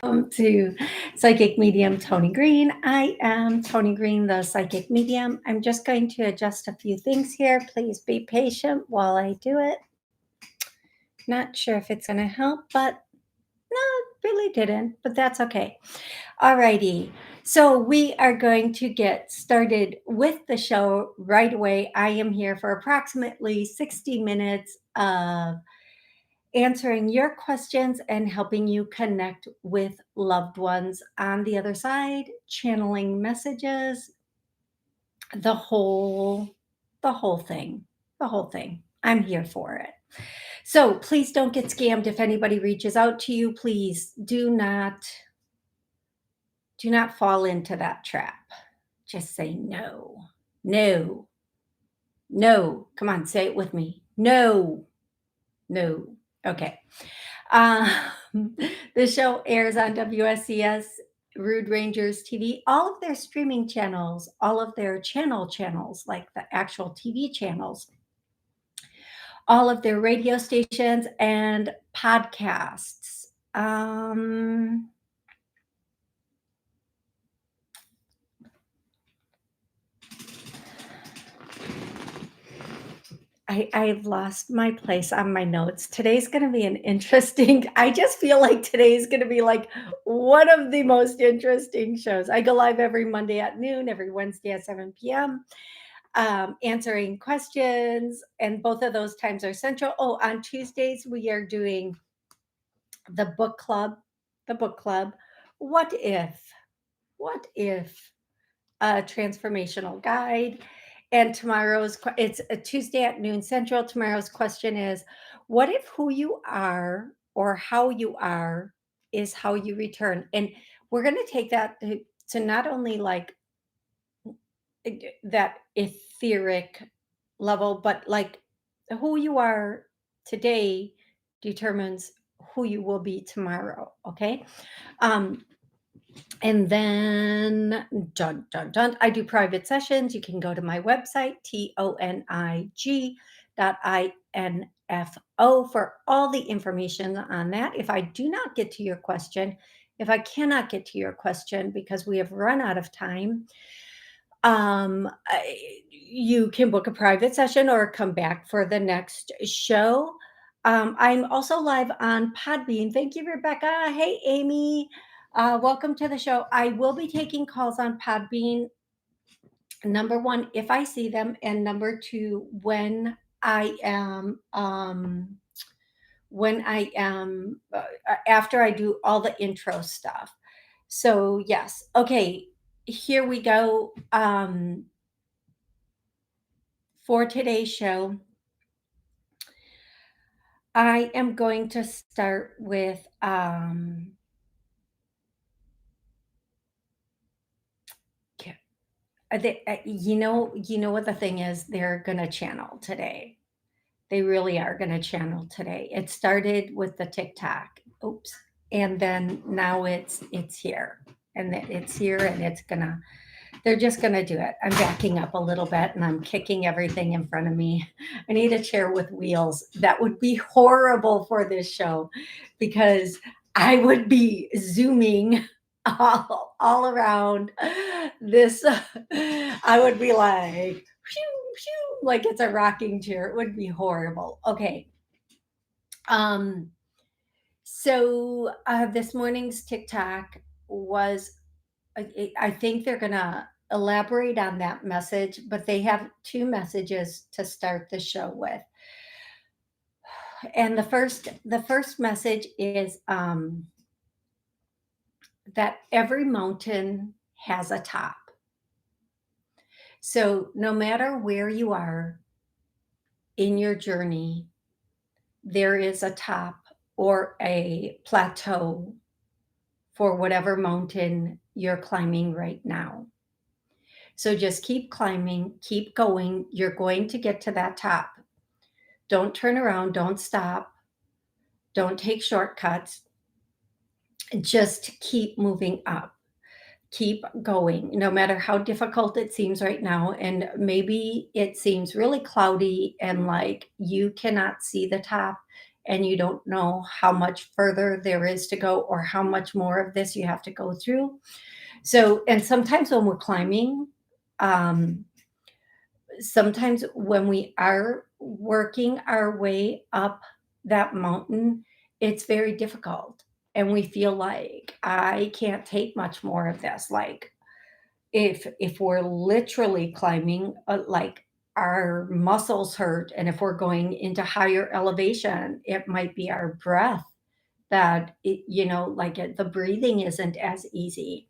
To Psychic Medium Tony Green. I am Tony Green, the Psychic Medium. I'm just going to adjust a few things here. Please be patient while I do it. Not sure if it's going to help, but no, it really didn't, but that's okay. Alrighty. So we are going to get started with the show right away. I am here for approximately 60 minutes of answering your questions and helping you connect with loved ones on the other side, channeling messages, the whole the whole thing. The whole thing. I'm here for it. So please don't get scammed if anybody reaches out to you. Please do not fall into that trap. Just say no. No. No. Come on, say it with me. No. No. Okay. Um, the show airs on WSCS, Rude Rangers TV, all of their streaming channels, all of their channels, like the actual TV channels, all of their radio stations and podcasts. I've lost my place on my notes. Today's going to be an interesting, I just feel like today's going to be like one of the most interesting shows. I go live every Monday at noon, every Wednesday at 7 p.m., answering questions, and both of those times are central. Oh, on Tuesdays, we are doing the book club. The book club. What if? What if? A transformational guide. And it's a Tuesday at noon central. Tomorrow's question is, what if who you are or how you are is how you return? And we're going to take that to not only like that etheric level, but like who you are today determines who you will be tomorrow. Okay. Um, and then, dun, dun, dun, I do private sessions. You can go to my website, tonig.info, for all the information on that. If I do not get to your question, if I cannot get to your question because we have run out of time, you can book a private session or come back for the next show. I'm also live on Podbean. Thank you, Rebecca. Hey, Amy. Welcome to the show. I will be taking calls on Podbean. Number one, if I see them, and number two, when I am after I do all the intro stuff. So yes, okay. Here we go. For today's show, I am going to start with you know what the thing is, they're going to channel today. They really are going to channel today. It started with the TikTok. Oops. And then now it's here. And it's here, and they're just going to do it. I'm backing up a little bit and I'm kicking everything in front of me. I need a chair with wheels. That would be horrible for this show because I would be zooming all around this. I would be like, phew, phew, like it's a rocking chair. It would be horrible. Okay. So this morning's TikTok was, I think they're going to elaborate on that message, but they have two messages to start the show with. And the first message is that every mountain has a top. So no matter where you are in your journey, there is a top or a plateau for whatever mountain you're climbing right now. So just keep climbing, keep going. You're going to get to that top. Don't turn around, don't stop, don't take shortcuts. Just keep moving up. Keep going, no matter how difficult it seems right now. And maybe it seems really cloudy and like you cannot see the top and you don't know how much further there is to go or how much more of this you have to go through. So, and sometimes when we're climbing, um, sometimes when we are working our way up that mountain, it's very difficult. And we feel like I can't take much more of this. Like if we're literally climbing, like our muscles hurt, and if we're going into higher elevation, it might be our breath that the breathing isn't as easy,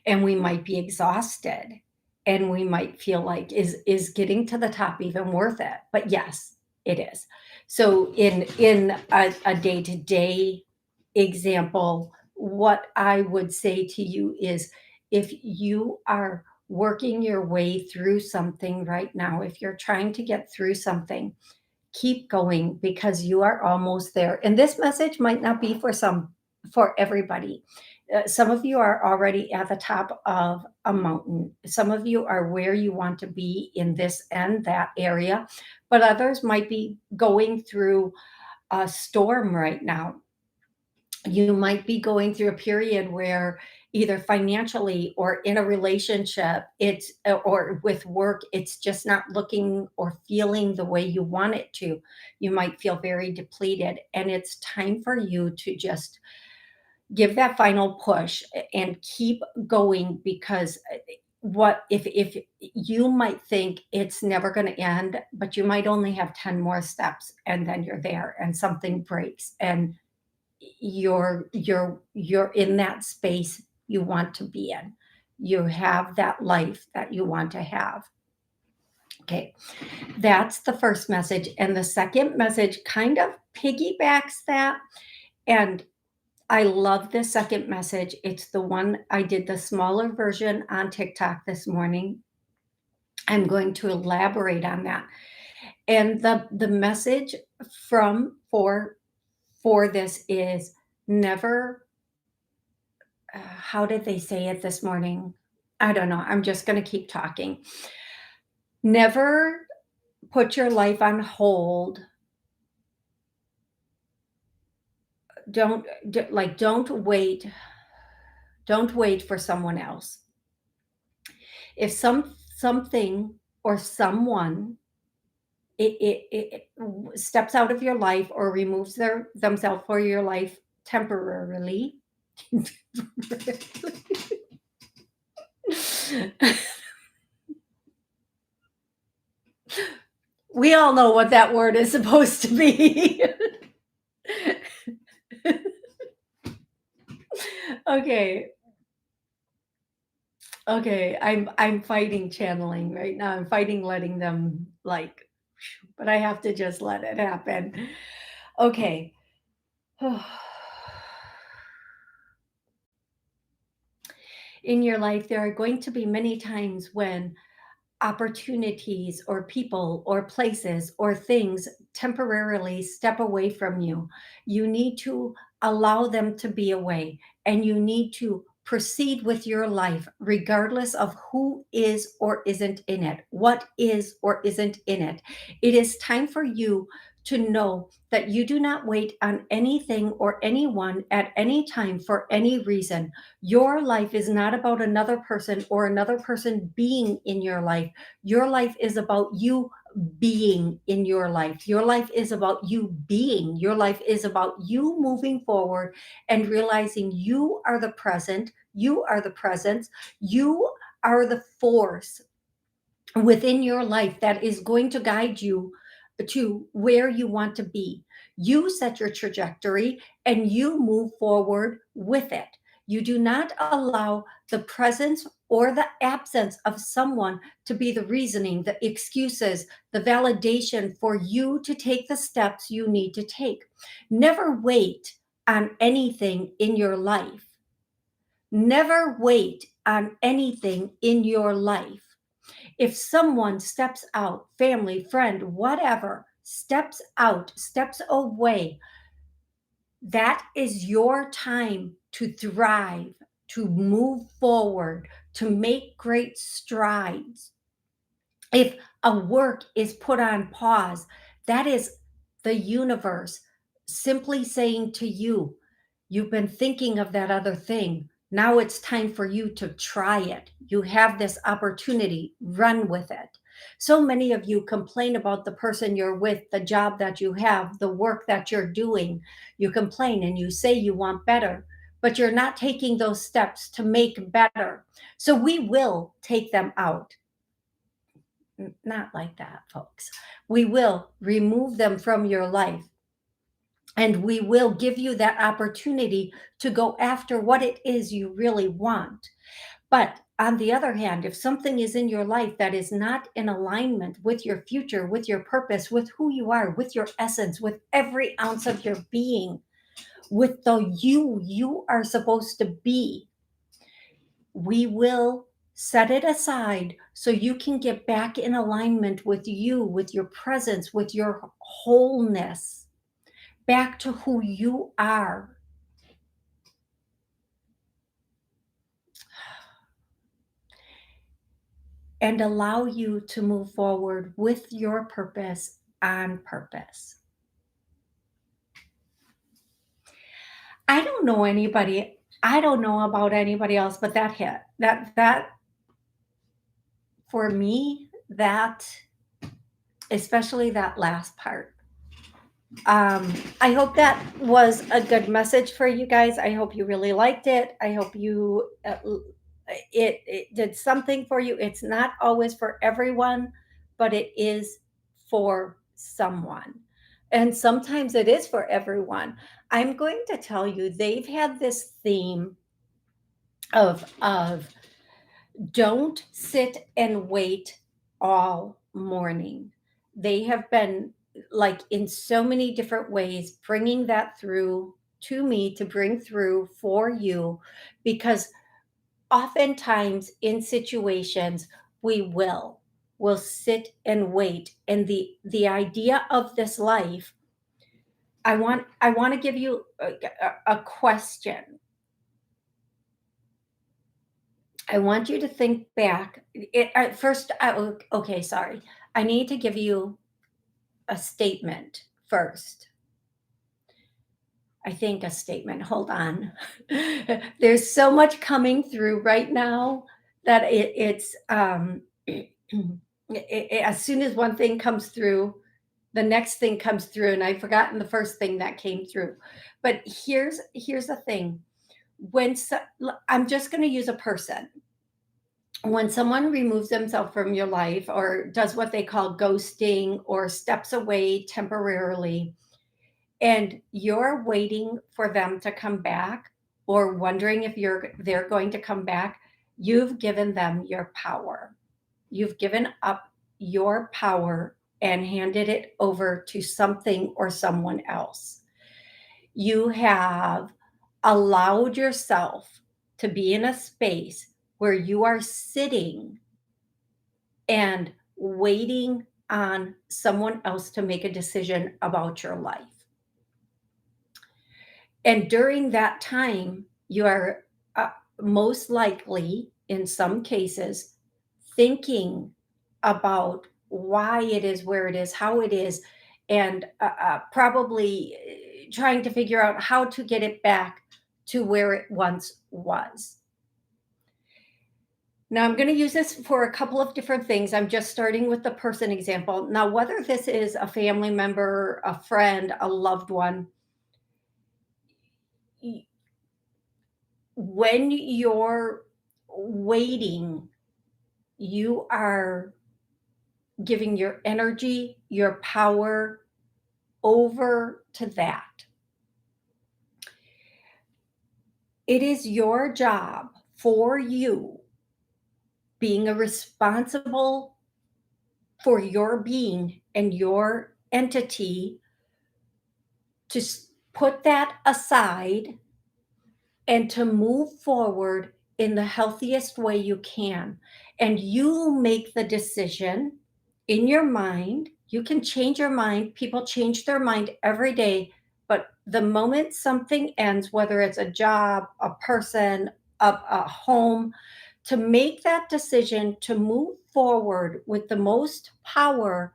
and we might be exhausted, and we might feel like is getting to the top even worth it? But yes, it is. So in a day-to-day example, what I would say to you is, if you are working your way through something right now, if you're trying to get through something, keep going, because you are almost there. And this message might not be for everybody. Some of you are already at the top of a mountain. Some of you are where you want to be in this and that area, but others might be going through a storm right now. You might be going through a period where either financially or in a relationship, it's or with work, it's just not looking or feeling the way you want it to. You might feel very depleted, and it's time for you to just give that final push and keep going, because what if you might think it's never going to end, but you might only have 10 more steps, and then you're there and something breaks, and you're in that space you want to be in. You have that life that you want to have. Okay, that's the first message. And the second message kind of piggybacks that. And I love the second message. It's the one I did the smaller version on TikTok this morning. I'm going to elaborate on that. And the message from for this is, never, how did they say it this morning? I don't know. I'm just going to keep talking. Never put your life on hold. Don't wait. Don't wait for someone else. If something or someone steps out of your life or removes themselves for your life temporarily, we all know what that word is supposed to be. Okay. Okay. I'm fighting channeling right now. I'm fighting letting them, like, but I have to just let it happen. Okay. In your life, there are going to be many times when opportunities or people or places or things temporarily step away from you. You need to allow them to be away, and you need to proceed with your life regardless of who is or isn't in it, what is or isn't in it. It is time for you to know that you do not wait on anything or anyone at any time for any reason. Your life is not about another person or another person being in your life. Your life is about you being in your life. Your life is about you being. Your life is about you moving forward and realizing you are the present. You are the presence. You are the force within your life that is going to guide you to where you want to be. You set your trajectory and you move forward with it. You do not allow the presence or the absence of someone to be the reasoning, the excuses, the validation for you to take the steps you need to take. Never wait on anything in your life. Never wait on anything in your life. If someone steps out, family, friend, whatever, steps out, steps away, that is your time to thrive, to move forward, to make great strides. If a work is put on pause, that is the universe simply saying to you, you've been thinking of that other thing. Now it's time for you to try it. You have this opportunity, run with it. So many of you complain about the person you're with, the job that you have, the work that you're doing. You complain and you say you want better, but you're not taking those steps to make better. So we will take them out. Not like that, folks. We will remove them from your life. And we will give you that opportunity to go after what it is you really want. But on the other hand, if something is in your life that is not in alignment with your future, with your purpose, with who you are, with your essence, with every ounce of your being, with the you are supposed to be, we will set it aside so you can get back in alignment with you, with your presence, with your wholeness, back to who you are. And allow you to move forward with your purpose on purpose. I don't know anybody, I don't know about anybody else, but that hit. That for me, that especially that last part. I hope that was a good message for you guys. I hope you really liked it. I hope you it did something for you. It's not always for everyone, but it is for someone. And sometimes it is for everyone. I'm going to tell you, they've had this theme of don't sit and wait all morning. They have been, like, in so many different ways, bringing that through to me to bring through for you, because oftentimes in situations we will sit and wait. And the idea of this life, I want to give you a question. I want you to think back. First, okay, sorry. I need to give you a statement first. I think a statement. Hold on. There's so much coming through right now that it's as soon as one thing comes through, the next thing comes through, and I've forgotten the first thing that came through. But here's the thing. When I'm just going to use a person. When someone removes themselves from your life or does what they call ghosting or steps away temporarily, and you're waiting for them to come back or wondering if they're going to come back, you've given them your power. You've given up your power and handed it over to something or someone else. You have allowed yourself to be in a space where you are sitting and waiting on someone else to make a decision about your life. And during that time, you are most likely, in some cases, thinking about why it is where it is, how it is, and probably trying to figure out how to get it back to where it once was. Now, I'm going to use this for a couple of different things. I'm just starting with the person example. Now, whether this is a family member, a friend, a loved one, when you're waiting, you are giving your energy, your power over to that. It is your job for you, being a responsible for your being and your entity, to put that aside and to move forward in the healthiest way you can. And you make the decision in your mind. You can change your mind. People change their mind every day. But the moment something ends, whether it's a job, a person, a home, to make that decision to move forward with the most power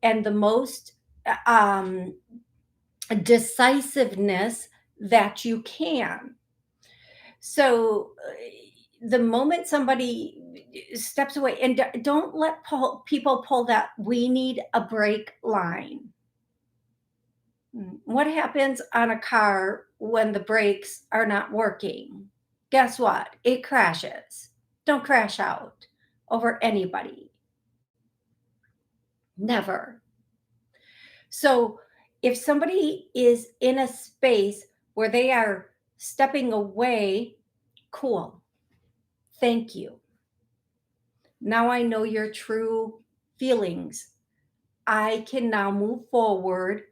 and the most um, decisiveness that you can. So the moment somebody steps away, and don't let people pull that "we need a break" line. What happens on a car when the brakes are not working? Guess what? It crashes. Don't crash out over anybody. Never. So if somebody is in a space where they are stepping away, cool. Thank you. Now I know your true feelings. I can now move forward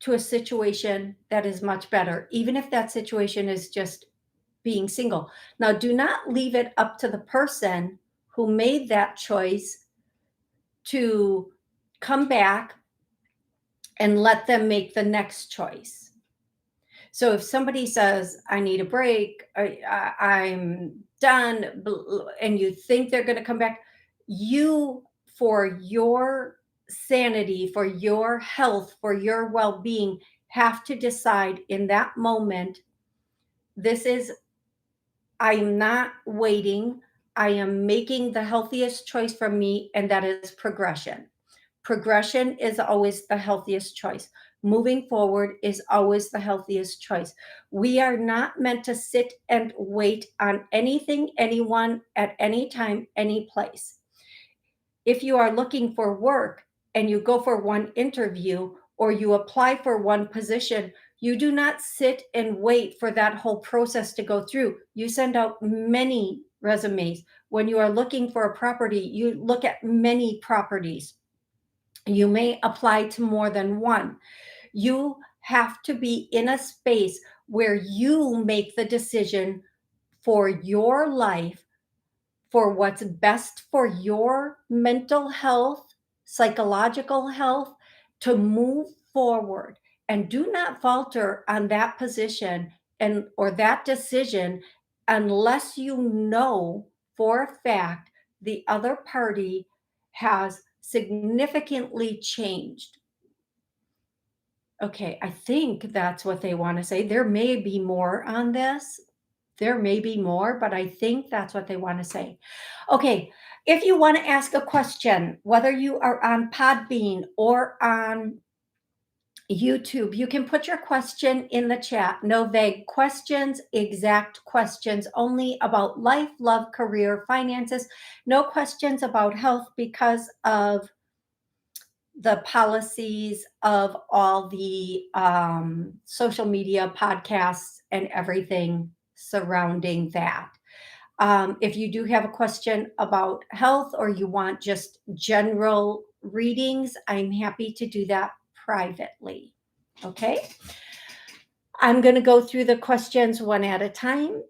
to a situation that is much better, even if that situation is just being single. Now, do not leave it up to the person who made that choice to come back and let them make the next choice. So if somebody says, I need a break, I'm done, and you think they're going to come back, you, for your sanity, for your health, for your well being, have to decide in that moment, this is, I am not waiting. I am making the healthiest choice for me, and that is progression. Progression is always the healthiest choice. Moving forward is always the healthiest choice. We are not meant to sit and wait on anything, anyone, at any time, any place. If you are looking for work and you go for one interview or you apply for one position, you do not sit and wait for that whole process to go through. You send out many resumes. When you are looking for a property, you look at many properties. You may apply to more than one. You have to be in a space where you make the decision for your life, for what's best for your mental health, psychological health, to move forward. And do not falter on that position and or that decision unless you know for a fact the other party has significantly changed. Okay, I think that's what they want to say. There may be more on this. There may be more, but I think that's what they want to say. Okay, if you want to ask a question, whether you are on Podbean or on YouTube, you can put your question in the chat. No vague questions, exact questions only about life, love, career, finances. No questions about health because of the policies of all the social media podcasts and everything surrounding that. If you do have a question about health or you want just general readings, I'm happy to do that privately. Okay. I'm going to go through the questions one at a time.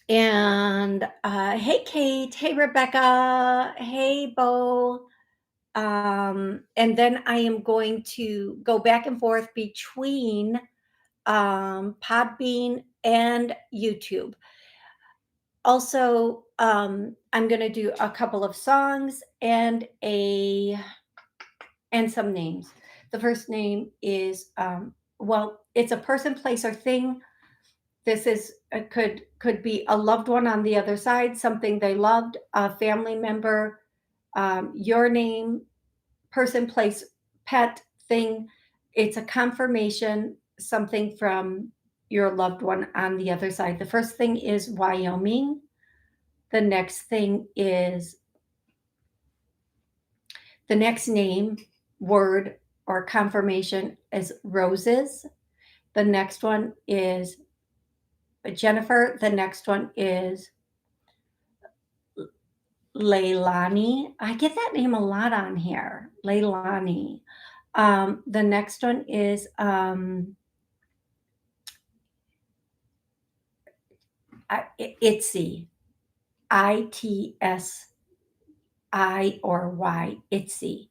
And hey, Kate. Hey, Rebecca. Hey, Bo. And then I am going to go back and forth between Podbean and YouTube. Also, I'm going to do a couple of songs and some names. The first name is it's a person, place, or thing. This is could be a loved one on the other side, something they loved, a family member, your name, person, place, pet, thing. It's a confirmation, something from your loved one on the other side. The first thing is Wyoming. The next thing is the next name, word, or confirmation is roses. The next one is Jennifer. The next one is Leilani. I get that name a lot on here. Leilani. The next one is Itzy. ITSI or Y. Itzy.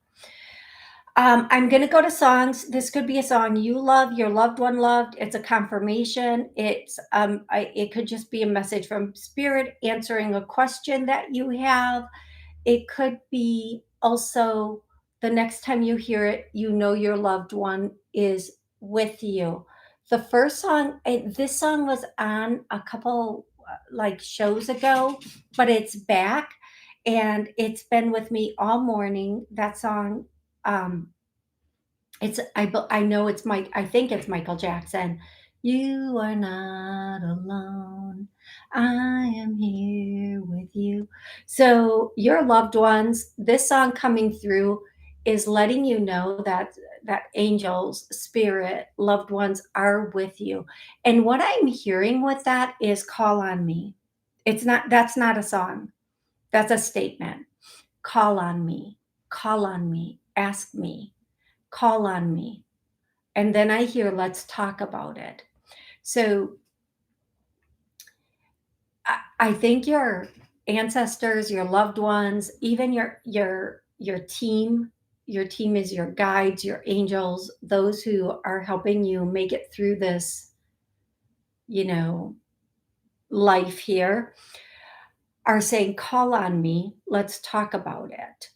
I'm going to go to songs. This could be a song you love, your loved one loved. It's a confirmation. It could just be a message from spirit answering a question that you have. It could be also the next time you hear it, you know your loved one is with you. The first song, this song was on a couple like shows ago, but it's back and it's been with me all morning. That song, um, I know it's Mike. I think it's Michael Jackson. You are not alone. I am here with you. So your loved ones, this song coming through is letting you know that angels, spirit, loved ones are with you. And what I'm hearing with that is call on me. It's not That's not a song. That's a statement. Call on me. Call on me. Ask me. Call on me. And then I hear, let's talk about it. So I think your ancestors, your loved ones, even your team is your guides, your angels, those who are helping you make it through this, you know, life here, are saying, call on me, let's talk about it.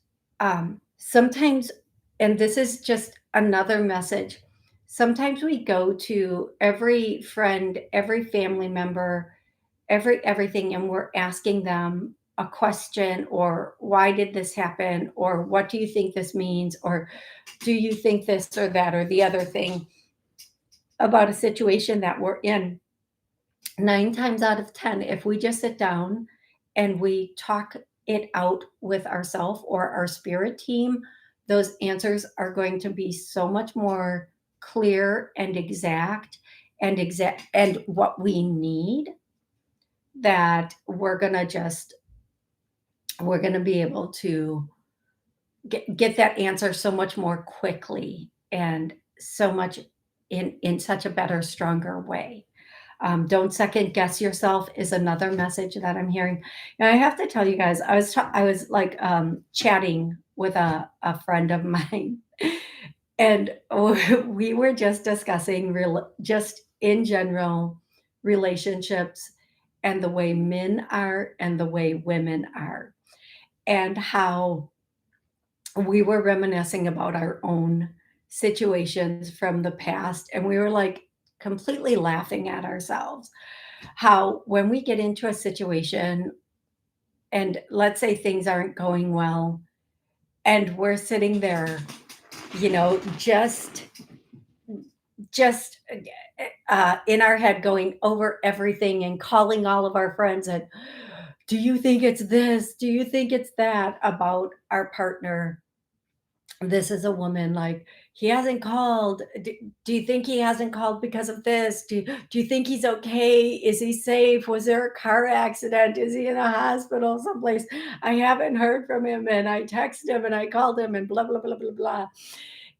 Sometimes, and this is just another message, sometimes we go to every friend, every family member, everything, and we're asking them a question, or why did this happen, or what do you think this means, or do you think this or that or the other thing about a situation that we're in. 9 times out of 10, if we just sit down and we talk it out with ourself or our spirit team, those answers are going to be so much more clear and exact and what we need, that we're going to be able to get that answer so much more quickly, and so much in such a better, stronger way. Don't second guess yourself is another message that I'm hearing. And I have to tell you guys, I was like chatting with a friend of mine, and we were just discussing just in general relationships, and the way men are and the way women are, and how we were reminiscing about our own situations from the past, and we were like completely laughing at ourselves, how when we get into a situation and let's say things aren't going well, and we're sitting there, just in our head going over everything and calling all of our friends, and do you think it's this, do you think it's that about our partner. This is a woman, like, he hasn't called. Do you think he hasn't called because of this? Do you think he's okay? Is he safe? Was there a car accident? Is he in a hospital someplace? I haven't heard from him, and I texted him and I called him and blah blah blah blah blah.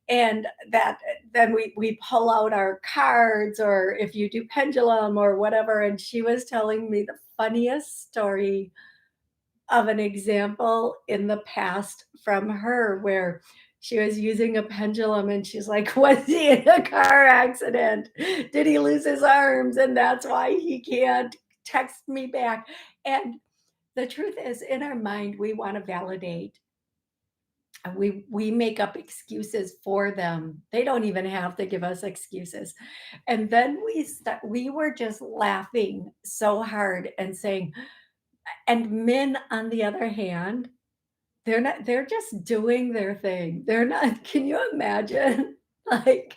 And that then we pull out our cards, or if you do pendulum or whatever. And she was telling me the funniest story of an example in the past from her, where she was using a pendulum and she's like, was he in a car accident? Did he lose his arms? And that's why he can't text me back. And the truth is, in our mind, we want to validate. We make up excuses for them. They don't even have to give us excuses. And then we were just laughing so hard and saying, and men, on the other hand, they're just doing their thing. They're not Can you imagine? Like,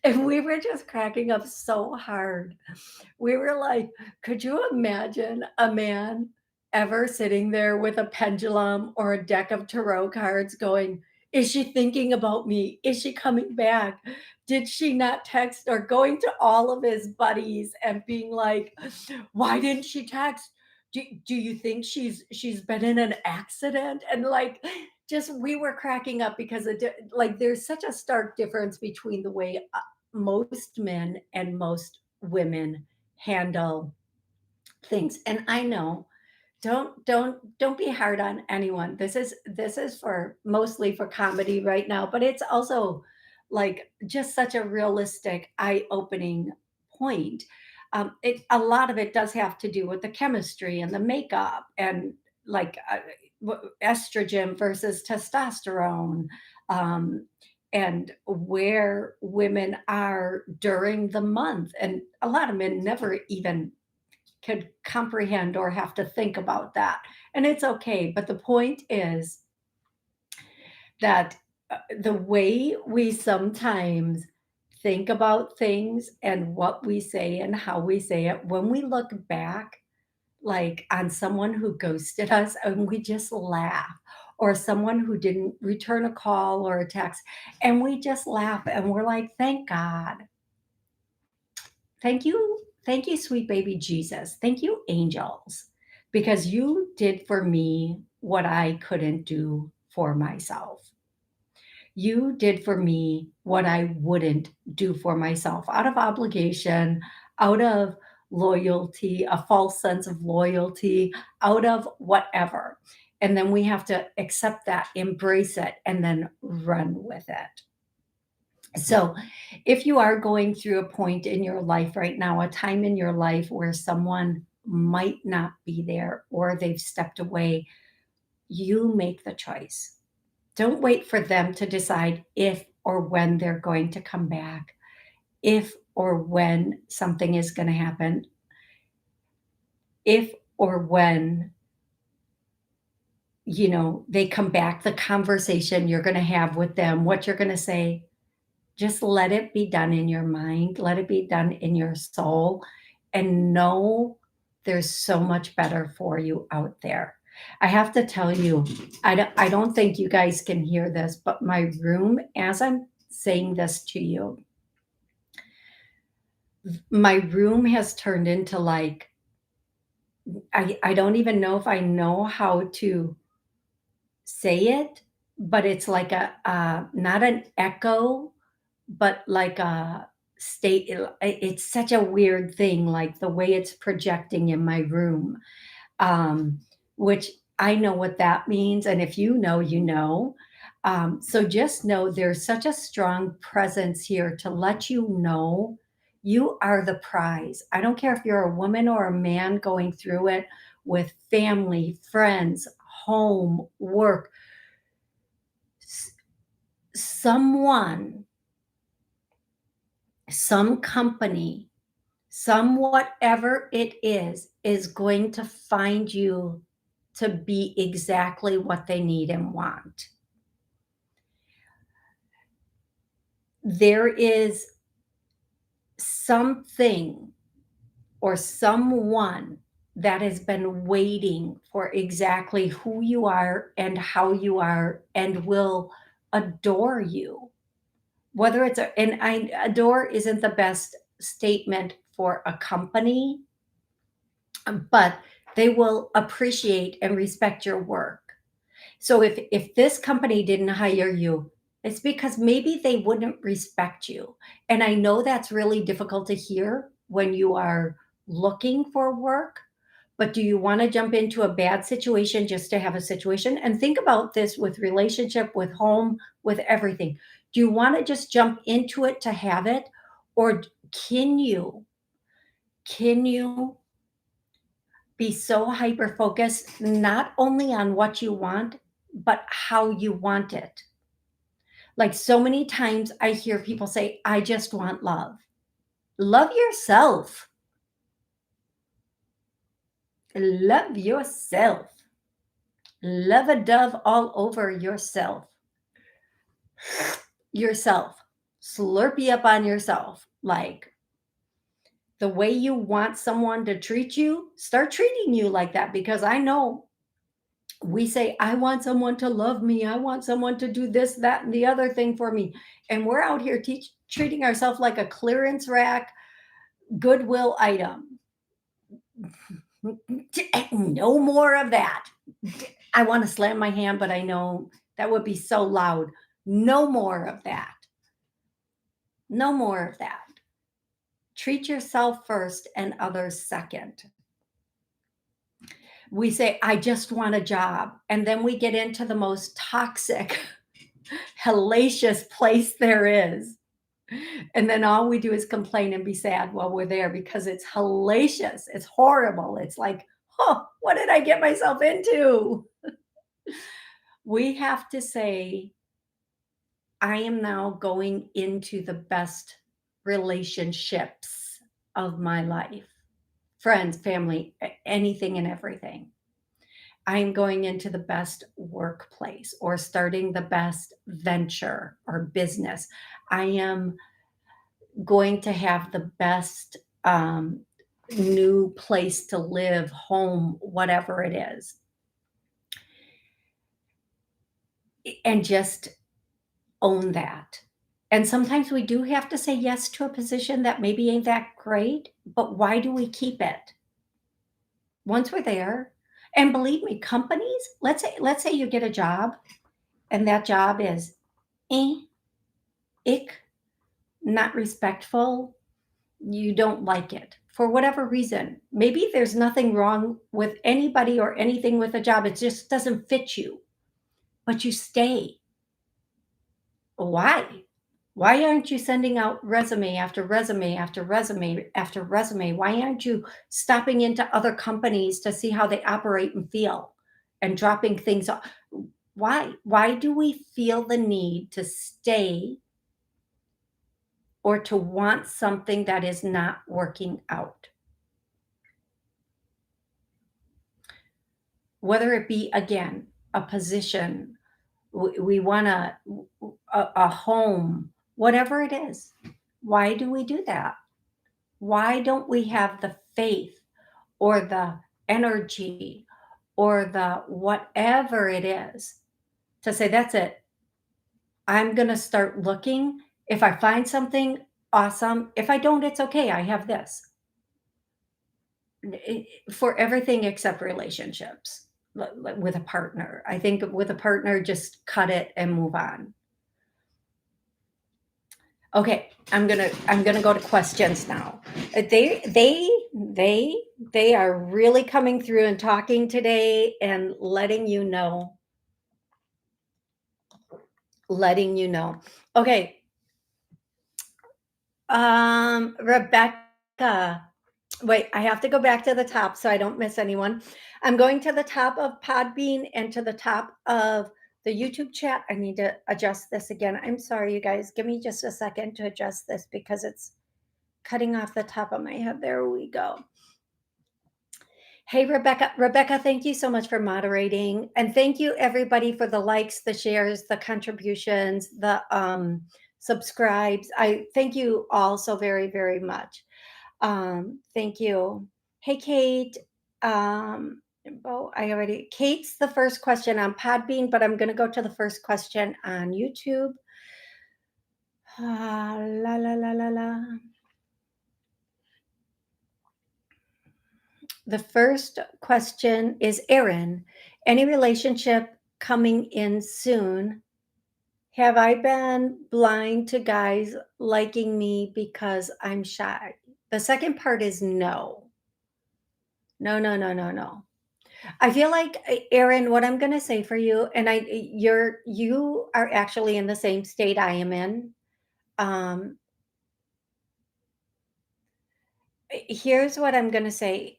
and we were just cracking up so hard. We were like, could you imagine a man ever sitting there with a pendulum or a deck of tarot cards going, is she thinking about me? Is she coming back? Did she not text? Or going to all of his buddies and being like, why didn't she text? Do you think she's been in an accident? And like, just we were cracking up because like there's such a stark difference between the way most men and most women handle things. And I know, don't be hard on anyone. This is for mostly for comedy right now, but it's also like just such a realistic, eye-opening point. A lot of it does have to do with the chemistry and the makeup, and like estrogen versus testosterone, um, and where women are during the month. And a lot of men never even could comprehend or have to think about that. And it's okay. But the point is that the way we sometimes think about things and what we say and how we say it, when we look back, like on someone who ghosted us and we just laugh, or someone who didn't return a call or a text, and we just laugh and we're like, thank God. Thank you. Thank you, sweet baby Jesus. Thank you, angels, because you did for me what I couldn't do for myself. You did for me what I wouldn't do for myself out of obligation, out of loyalty, a false sense of loyalty, out of whatever. And then we have to accept that, embrace it, and then run with it. So, if you are going through a point in your life right now, a time in your life where someone might not be there or they've stepped away, you make the choice. Don't wait for them to decide if or when they're going to come back, if or when something is going to happen, if or when, they come back, the conversation you're going to have with them, what you're going to say. Just let it be done in your mind, let it be done in your soul, and know there's so much better for you out there. I have to tell you, I don't think you guys can hear this, but my room, as I'm saying this to you, my room has turned into like, I don't even know if I know how to say it, but it's like not an echo, but like a it's such a weird thing, like the way it's projecting in my room, um, which I know what that means, and if you know, you know. So just know there's such a strong presence here to let you know you are the prize. I don't care if you're a woman or a man going through it with family, friends, home, work, s- someone, some company, some whatever it is going to find you to be exactly what they need and want. There is something or someone that has been waiting for exactly who you are and how you are and will adore you. Whether it's and I adore isn't the best statement for a company, but they will appreciate and respect your work. So if this company didn't hire you, it's because maybe they wouldn't respect you. And I know that's really difficult to hear when you are looking for work, but do you want to jump into a bad situation just to have a situation? And think about this with relationship, with home, with everything. Do you want to just jump into it to have it, or can you be so hyper focused not only on what you want, but how you want it? Like so many times I hear people say, I just want love. Love yourself. Love yourself. Love a dove all over yourself. Yourself. Slurpee up on yourself. Like the way you want someone to treat you, start treating you like that, because I know we say, I want someone to love me. I want someone to do this, that, and the other thing for me. And we're out here treating ourselves like a clearance rack, Goodwill item. No more of that. I want to slam my hand, but I know that would be so loud. No more of that. No more of that. Treat yourself first and others second. We say, I just want a job. And then we get into the most toxic, hellacious place there is. And then all we do is complain and be sad while we're there because it's hellacious. It's horrible. It's like, oh, what did I get myself into? We have to say, I am now going into the best relationships of my life, friends, family, anything and everything. I'm going into the best workplace or starting the best venture or business. I am going to have the best new place to live, home, whatever it is. And just own that. And sometimes we do have to say yes to a position that maybe ain't that great, but why do we keep it? Once we're there, and believe me, companies, let's say you get a job and that job is eh, ick, not respectful, you don't like it for whatever reason. Maybe there's nothing wrong with anybody or anything with a job. It just doesn't fit you, but you stay. Why? Why aren't you sending out resume after resume after resume after resume? Why aren't you stopping into other companies to see how they operate and feel and dropping things off? Why? Why do we feel the need to stay or to want something that is not working out? Whether it be, again, a position, we want a home, whatever it is. Why do we do that? Why don't we have the faith or the energy or the whatever it is to say, that's it. I'm going to start looking. If I find something, awesome. If I don't, it's okay. I have this for everything except relationships with a partner. I think with a partner, just cut it and move on. Okay, I'm gonna go to questions now. They are really coming through and talking today and letting you know. Letting you know. Okay, Rebecca. Wait, I have to go back to the top so I don't miss anyone. I'm going to the top of Podbean and to the top of the YouTube chat. I need to adjust this again. I'm sorry, you guys. Give me just a second to adjust this because it's cutting off the top of my head. There we go. Hey, Rebecca. Rebecca, thank you so much for moderating. And thank you, everybody, for the likes, the shares, the contributions, the subscribes. I thank you all so very, very much. Thank you. Hey, Kate. Kate's the first question on Podbean, but I'm going to go to the first question on YouTube. La, la, la, la, la. The first question is Erin. Any relationship coming in soon? Have I been blind to guys liking me because I'm shy? The second part is no. No, no, no, no, no. I feel like Erin, what I'm going to say for you, and you are actually in the same state I am in. Here's what I'm going to say.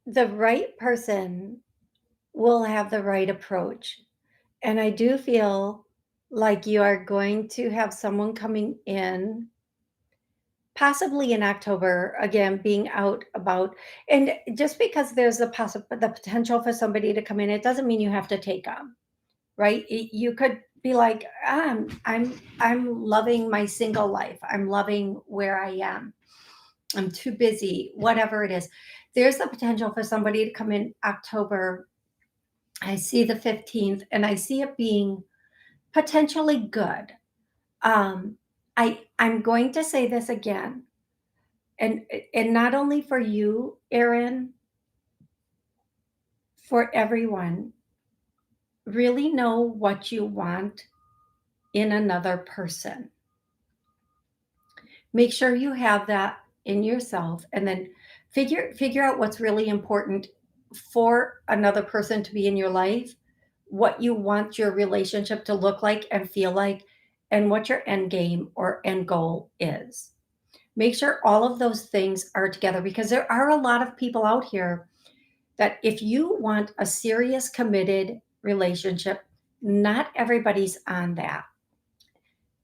The right person will have the right approach. And I do feel like you are going to have someone coming in, possibly in October, again, being out about. And just because there's the potential for somebody to come in, it doesn't mean you have to take them, right? You could be like, I'm loving my single life. I'm loving where I am. I'm too busy, whatever it is. There's the potential for somebody to come in October. I see the 15th and I see it being potentially good. I'm going to say this again, and not only for you, Erin, for everyone. Really know what you want in another person. Make sure you have that in yourself, and then figure out what's really important for another person to be in your life, what you want your relationship to look like and feel like, and what your end game or end goal is. Make sure all of those things are together, because there are a lot of people out here that if you want a serious, committed relationship, not everybody's on that.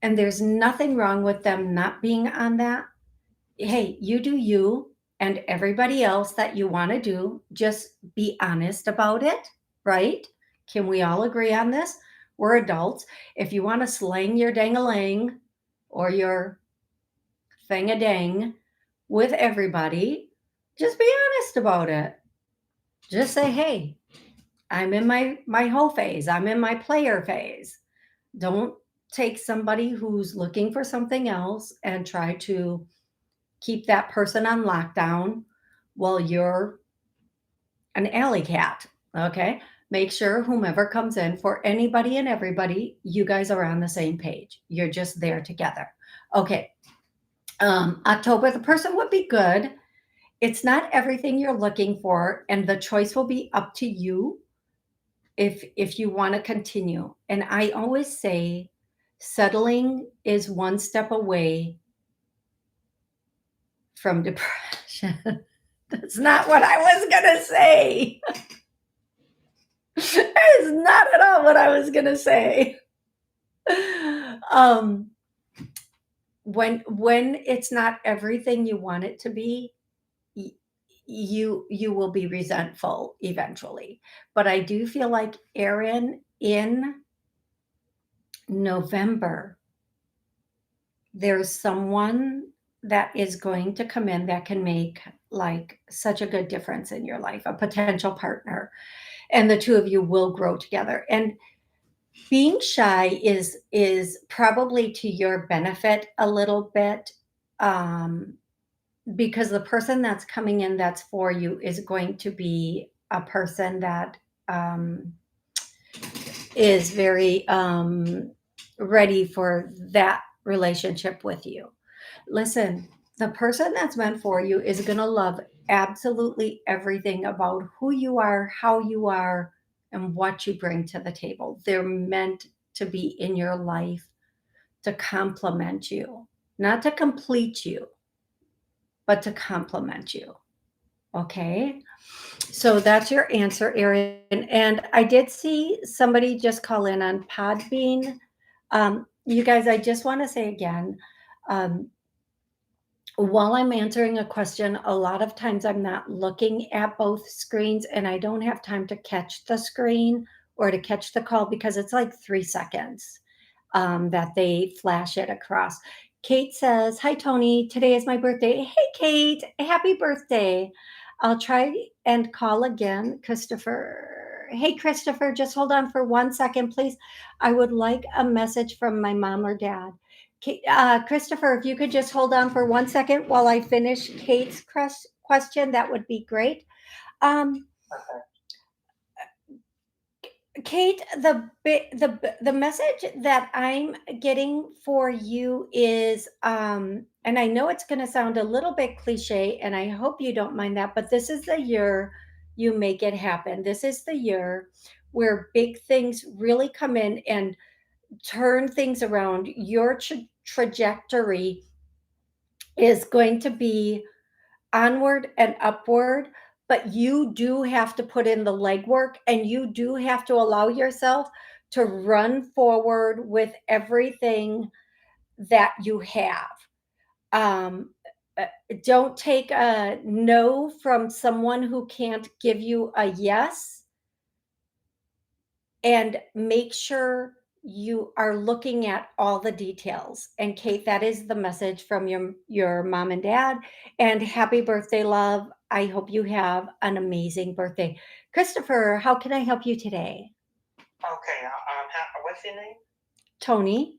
And there's nothing wrong with them not being on that. Hey, you do you, and everybody else that you want to do, just be honest about it, right? Can we all agree on this? We're adults. If you want to slang your dang-a-lang or your thing-a-dang with everybody, just be honest about it. Just say, hey, I'm in my hoe phase. I'm in my player phase. Don't take somebody who's looking for something else and try to keep that person on lockdown while you're an alley cat. Okay. Make sure whomever comes in, for anybody and everybody, you guys are on the same page. You're just there together. Okay. October, the person would be good. It's not everything you're looking for, and the choice will be up to you if you want to continue. And I always say settling is one step away from depression. That's not what I was going to say. That is not at all what I was going to say. Um, when it's not everything you want it to be, you will be resentful eventually. But I do feel like Erin, in November, there's someone that is going to come in that can make like such a good difference in your life, a potential partner, and the two of you will grow together. And being shy is probably to your benefit a little bit, um, because the person that's coming in that's for you is going to be a person that um, is very ready for that relationship with you. Listen, the person that's meant for you is going to love absolutely everything about who you are, how you are, and what you bring to the table. They're meant to be in your life to complement you, not to complete you, but to complement you. Okay. So that's your answer, Erin. And I did see somebody just call in on Podbean. You guys, I just want to say again, um, while I'm answering a question, a lot of times I'm not looking at both screens, and I don't have time to catch the screen or to catch the call because it's like 3 seconds that they flash it across. Kate says, hi, Toni. Today is my birthday. Hey, Kate. Happy birthday. I'll try and call again. Christopher. Hey, Christopher, just hold on for 1 second, please. I would like a message from my mom or dad. Christopher, if you could just hold on for 1 second while I finish Kate's question, that would be great. Um, Kate, the message that I'm getting for you is, and I know it's going to sound a little bit cliche, and I hope you don't mind that, but this is the year you make it happen. This is the year where big things really come in and turn things around. Your trajectory is going to be onward and upward, but you do have to put in the legwork, and you do have to allow yourself to run forward with everything that you have. Um, uh, don't take a no from someone who can't give you a yes, and make sure you are looking at all the details. And Kate, that is the message from your mom and dad. And happy birthday, love. I hope you have an amazing birthday. Christopher, how can I help you today? Okay, what's your name? Toni.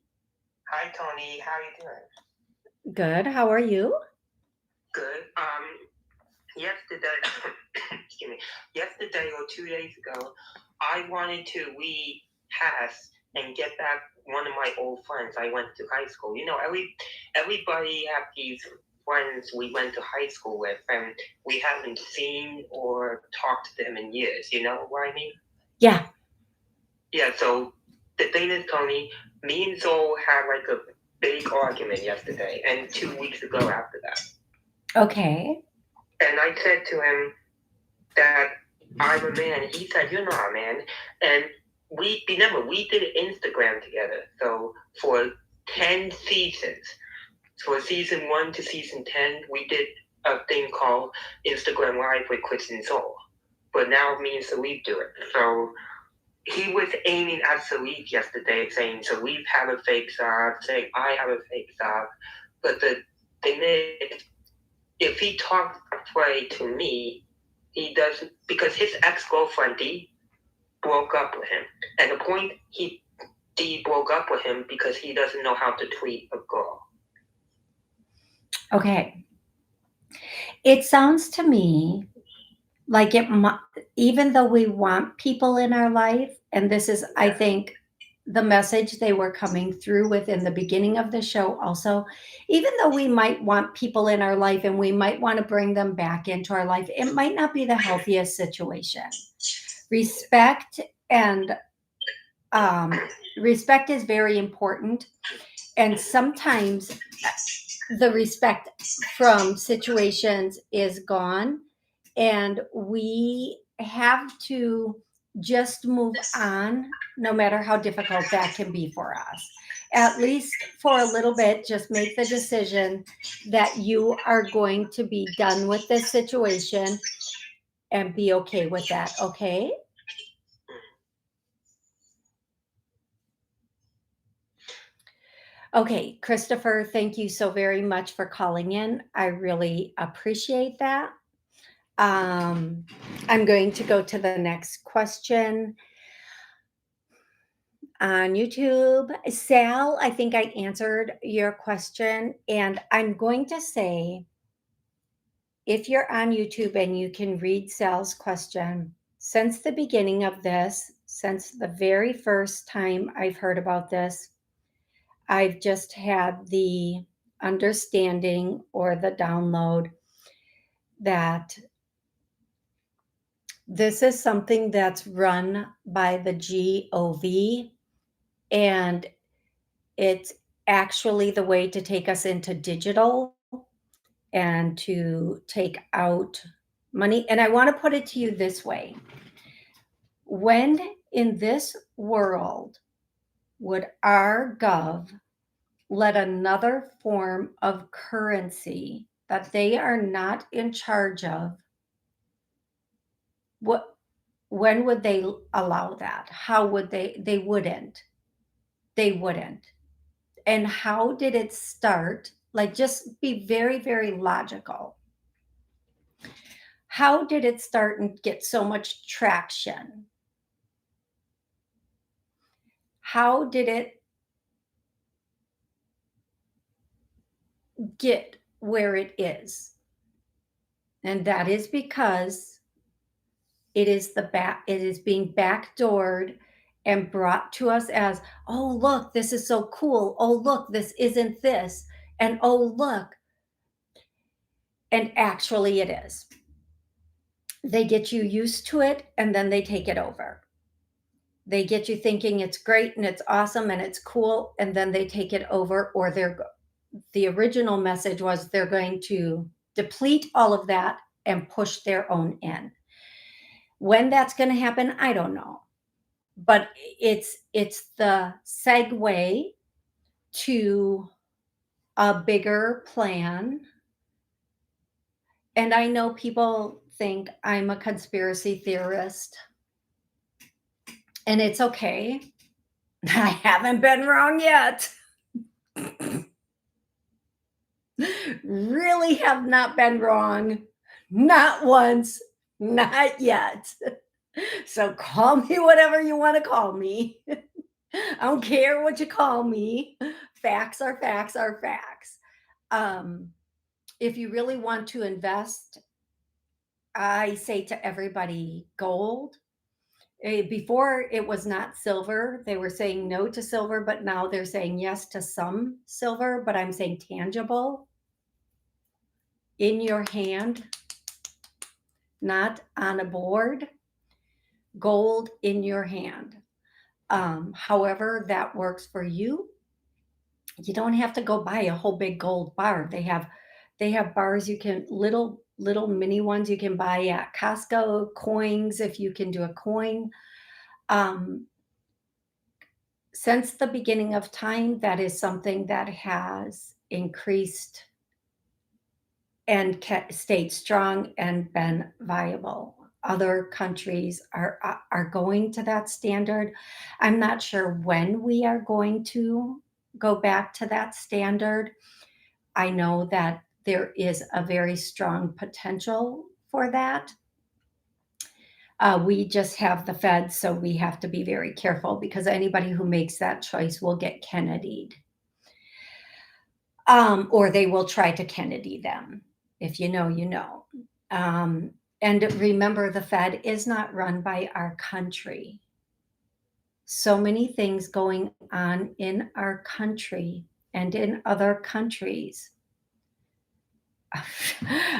Hi, Tony. How are you doing? Good. How are you? Good. Yesterday, excuse me, yesterday or 2 days ago, I wanted to rehash and get back one of my old friends I went to high school. You know, everybody have these friends we went to high school with, and we haven't seen or talked to them in years. You know what I mean? Yeah. Yeah. So the thing is, Tony, me and Zoe have like a big argument yesterday and 2 weeks ago after that. Okay. And I said to him that I'm a man. He said, "You're not a man." And we did Instagram together. So for 10 seasons, for season 1 to season 10, we did a thing called Instagram Live with Chris and Soul. But now me and Salif do it. So he was aiming at Salif yesterday, saying Salif have a fake sob, saying I have a fake sob. But the thing is, if he talks afraid to me, he doesn't, because his ex-girlfriend D broke up with him. And the point D broke up with him because he doesn't know how to treat a girl. Okay. It sounds to me like even though we want people in our life, and this is, I think, the message they were coming through with in the beginning of the show also, even though we might want people in our life and we might want to bring them back into our life, it might not be the healthiest situation. Respect respect is very important. And sometimes the respect from situations is gone, and we have to just move on, no matter how difficult that can be for us. At least for a little bit, just make the decision that you are going to be done with this situation and be okay with that, okay? Okay, Christopher, thank you so very much for calling in. I really appreciate that. I'm going to go to the next question on YouTube. Sal, I think I answered your question, and I'm going to say, if you're on YouTube and you can read Sal's question, since the beginning of this, since the very first time I've heard about this, I've just had the understanding or the download that this is something that's run by the GOV, and it's actually the way to take us into digital and to take out money. And I want to put it to you this way. When in this world would our gov let another form of currency that they are not in charge of, when would they allow that? How would they wouldn't. And how did it start? Like, just be very, very logical. How did it start and get so much traction? How did it get where it is? And that is because it is being backdoored and brought to us as, oh, look, this is so cool. Oh, look, this isn't this. And oh, look. And actually it is. They get you used to it, and then they take it over. They get you thinking it's great and it's awesome and it's cool, and then they take it over, or the original message was they're going to deplete all of that and push their own in. When that's going to happen, I don't know. But it's the segue to a bigger plan. And I know people think I'm a conspiracy theorist, and it's okay. I haven't been wrong yet. Really have not been wrong. Not once, not yet. So call me whatever you want to call me. I don't care what you call me. Facts are facts are facts. If you really want to invest, I say to everybody, gold. Before it was not silver. They were saying no to silver, but now they're saying yes to some silver. But I'm saying tangible, in your hand, not on a board. Gold in your hand. However that works for you. You don't have to go buy a whole big gold bar. They have bars you can little mini ones you can buy at Costco, coins if you can do a coin. Um, since the beginning of time, that is something that has increased and stayed strong and been viable. Other countries are going to that standard. I'm not sure when we are going to go back to that standard. I know that there is a very strong potential for that. We just have the Fed, so we have to be very careful because anybody who makes that choice will get Kennedy'd, or they will try to Kennedy them. If you know, you know. Um, and remember, the Fed is not run by our country. So many things going on in our country and in other countries.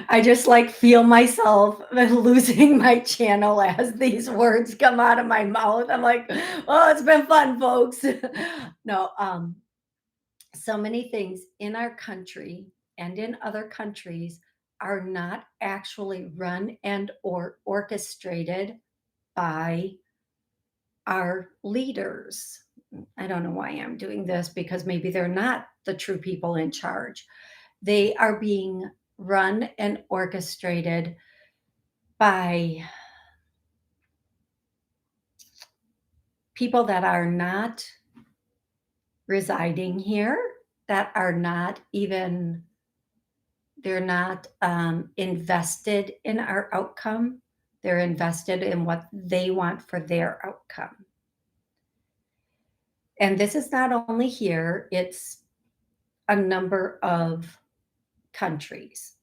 I just like feel myself losing my channel as these words come out of my mouth. I'm like, oh, it's been fun, folks. No, so many things in our country and in other countries are not actually run and or orchestrated by our leaders. I don't know why I'm doing this because maybe they're not the true people in charge. They are being run and orchestrated by people that are not residing here, that are not even, they're not invested in our outcome. They're invested in what they want for their outcome. And this is not only here, it's a number of countries.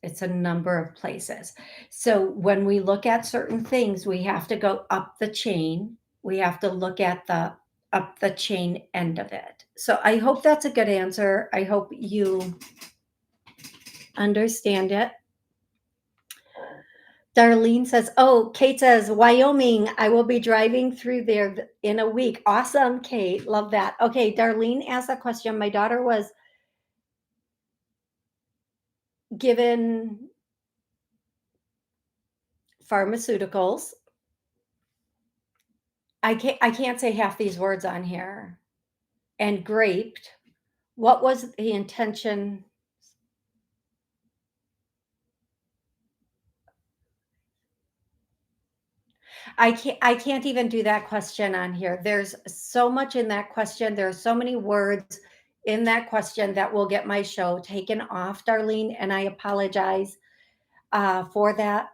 It's a number of places. So when we look at certain things, we have to go up the chain. We have to look at the up the chain end of it. So I hope that's a good answer. I hope you understand it. Darlene says, oh, Kate says, Wyoming, I will be driving through there in a week. Awesome, Kate. Love that. Okay, Darlene asked a question. My daughter was given pharmaceuticals. I can't say half these words on here. And graped. What was the intention? I can't even do that question on here. There's so much in that question. There are so many words in that question that will get my show taken off, Darlene, and I apologize for that.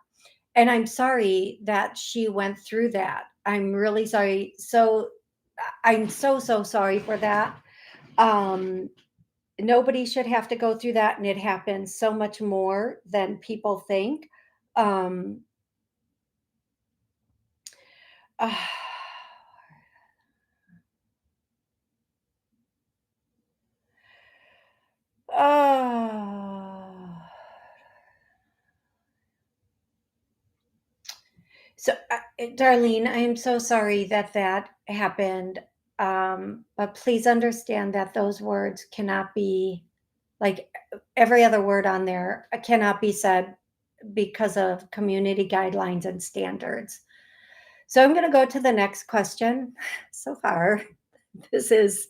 And I'm sorry that she went through that. I'm really sorry. So I'm so sorry for that. Um, Nobody should have to go through that, and it happens so much more than people think. Um, ah, oh. So, Darlene, I am so sorry that that happened. But please understand that those words cannot be, like every other word on there, cannot be said because of community guidelines and standards. So I'm going to go to the next question. So far, this is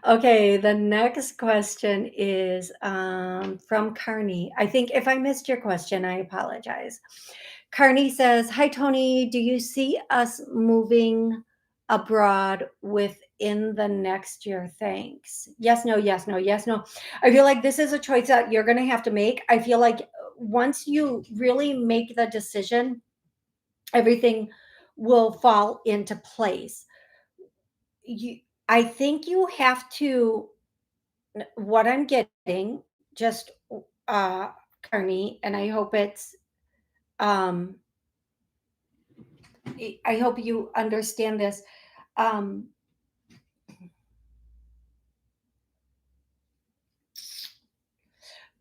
okay. The next question is from Carney. I think if I missed your question, I apologize. Carney says, hi, Toni. Do you see us moving abroad within the next year? Thanks. Yes, no, yes, no, yes, no. I feel like this is a choice that you're going to have to make. I feel like once you really make the decision, everything will fall into place. I think you have to, what I'm getting, just uh, Carney, and I hope it's, um, I hope you understand this. Um,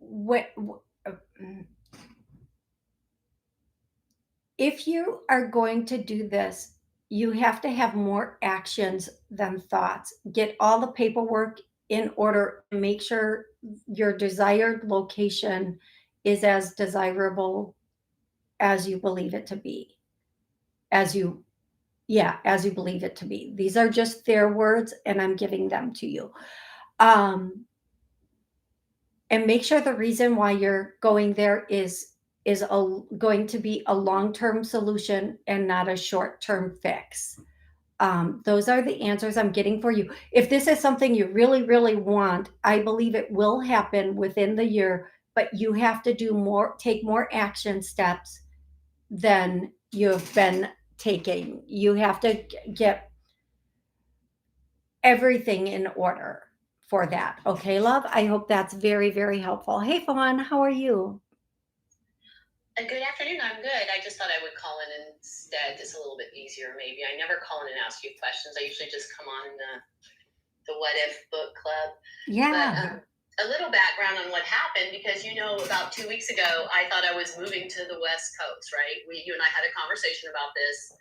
wh- uh, if you are going to do this, you have to have more actions than thoughts. Get all the paperwork in order and make sure your desired location is as desirable as you believe it to be. As you, yeah, as you believe it to be. These are just their words and I'm giving them to you. Um, and make sure the reason why you're going there going to be a long-term solution and not a short-term fix. Those are the answers I'm getting for you. If this is something you really, really want, I believe it will happen within the year, but you have to take more action steps than you've been taking. You have to get everything in order for that. Okay, love? I hope that's very, very helpful. Hey, Fawn, how are you? Good afternoon. I'm good. I just thought I would call in instead. It's a little bit easier, maybe. I never call in and ask you questions. I usually just come on in the What If Book Club. Yeah. But a little background on what happened, because about 2 weeks ago, I thought I was moving to the West Coast, right? You and I had a conversation about this.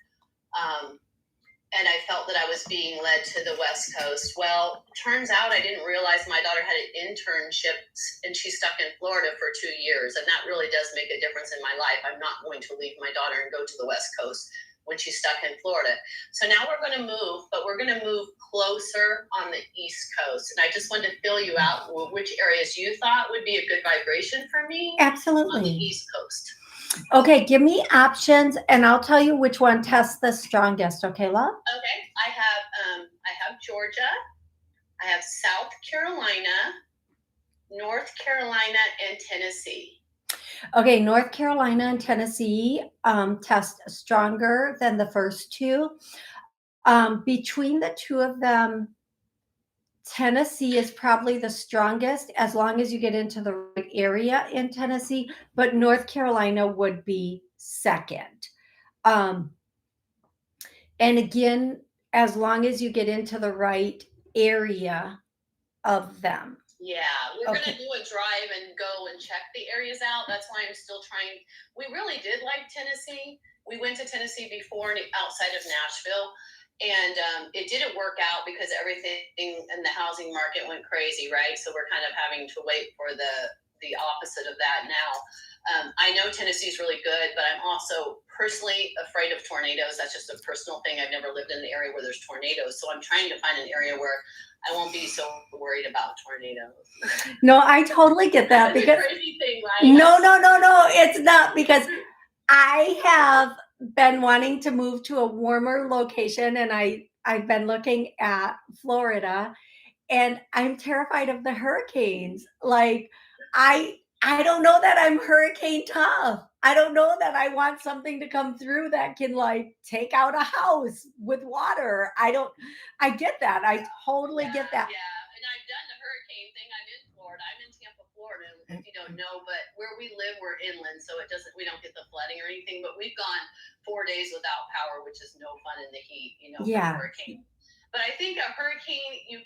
And I felt that I was being led to the West Coast. Well, turns out I didn't realize my daughter had an internship and she's stuck in Florida for 2 years. And that really does make a difference in my life. I'm not going to leave my daughter and go to the West Coast when she's stuck in Florida. So now we're going to move, but we're going to move closer on the East Coast. And I just wanted to fill you out which areas you thought would be a good vibration for me. Absolutely. On the East Coast. Okay, give me options and I'll tell you which one tests the strongest. Okay, love? Okay. I have Georgia. I have South Carolina, North Carolina, and Tennessee. Okay, North Carolina and Tennessee test stronger than the first two. Between the two of them, Tennessee is probably the strongest as long as you get into the right area in Tennessee, but North Carolina would be second. And again, as long as you get into the right area of them. Yeah, we're going to do a drive and go and check the areas out. That's why I'm still trying. We really did like Tennessee. We went to Tennessee before outside of Nashville. And it didn't work out because everything in the housing market went crazy, right? So we're kind of having to wait for the opposite of that now. I know Tennessee is really good, but I'm also personally afraid of tornadoes. That's just a personal thing. I've never lived in the area where there's tornadoes. So I'm trying to find an area where I won't be so worried about tornadoes. No, I totally get that. That's because a crazy thing, right? No, it's not, because I have been wanting to move to a warmer location and I've been looking at Florida and I'm terrified of the hurricanes. Like I don't know that I'm hurricane tough. I don't know that I want something to come through that can like take out a house with water. I get that. I totally get that. Yeah. And I've done the hurricane thing. I'm in Florida. I'm in Tampa, Florida, if you don't know, but where we live, we're inland, so we don't get the flooding or anything, but we've gone 4 days without power, which is no fun in the heat, Yeah. for a hurricane. But I think a hurricane, you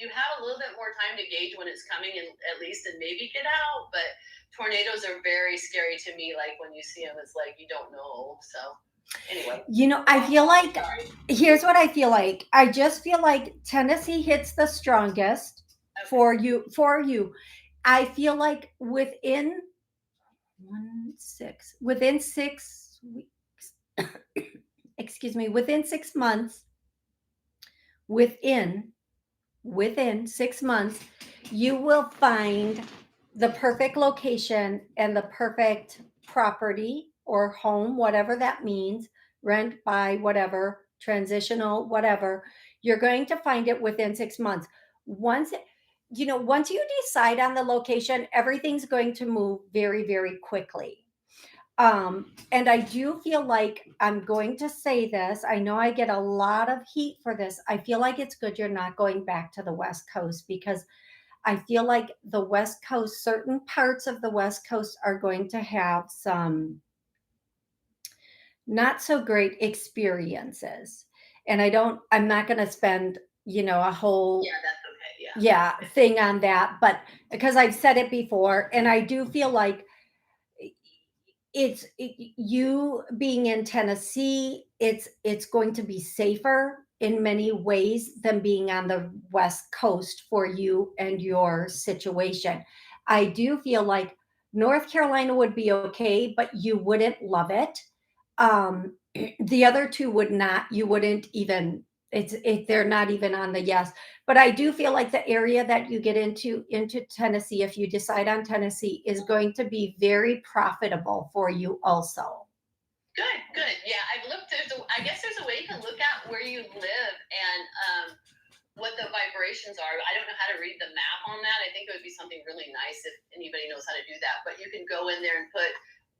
have a little bit more time to gauge when it's coming and at least and maybe get out. But tornadoes are very scary to me. Like when you see them, it's like you don't know. So anyway. I feel like, here's what I feel like. I just feel like Tennessee hits the strongest for you. I feel like within 6 weeks, excuse me, within 6 months, within 6 months, you will find the perfect location and the perfect property or home, whatever that means, rent, buy, whatever, transitional, whatever. You're going to find it within 6 months. Once you decide on the location, everything's going to move very, very quickly. And I do feel like I'm going to say this. I know I get a lot of heat for this. I feel like it's good you're not going back to the West Coast, because I feel like the West Coast, certain parts of the West Coast are going to have some not so great experiences. And I'm not going to spend, a whole that's okay. Thing on that, but because I've said it before, and I do feel like you being in Tennessee, it's going to be safer in many ways than being on the West Coast for you and your situation. I do feel like North Carolina would be okay, but you wouldn't love it. The other two would not, you wouldn't even, they're not even on the yes. But I do feel like the area that you get into Tennessee, if you decide on Tennessee, is going to be very profitable for you also. Good. Yeah, I've looked. I guess there's a way you can look at where you live and what the vibrations are. I don't know how to read the map on that. I think it would be something really nice if anybody knows how to do that. But you can go in there and put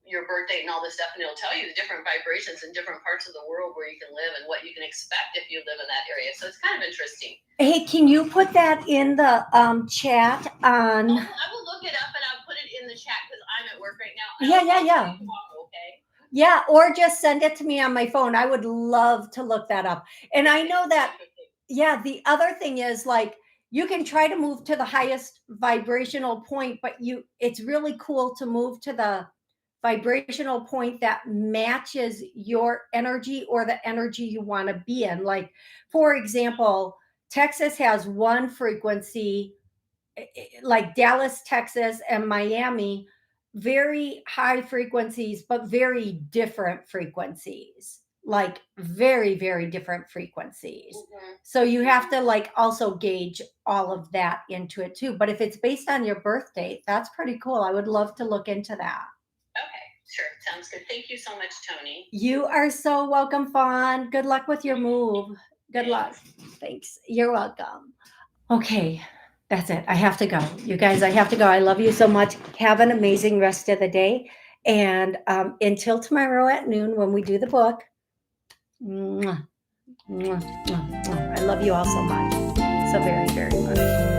your birth date and all this stuff, and it'll tell you the different vibrations in different parts of the world where you can live and what you can expect if you live in that area. So it's kind of interesting. Hey, can you put that in the chat on? I will look it up and I'll put it in the chat because I'm at work right now. Yeah. Okay. Yeah, or just send it to me on my phone. I would love to look that up. And I know that, yeah, the other thing is like, you can try to move to the highest vibrational point, but it's really cool to move to the vibrational point that matches your energy or the energy you want to be in. Like, for example, Texas has one frequency, like Dallas, Texas, and Miami, very high frequencies, but very different frequencies, like very, very different frequencies. Mm-hmm. So you have to like also gauge all of that into it too. But if it's based on your birth date, that's pretty cool. I would love to look into that. Okay, sure. Sounds good. Thank you so much, Toni. You are so welcome, Fawn. Good luck with your move. Good luck. Thanks. You're welcome. Okay, that's it. I have to go. You guys, I have to go. I love you so much. Have an amazing rest of the day. And until tomorrow at noon when we do the book, mwah, mwah, mwah, mwah. I love you all so much. So very, very much.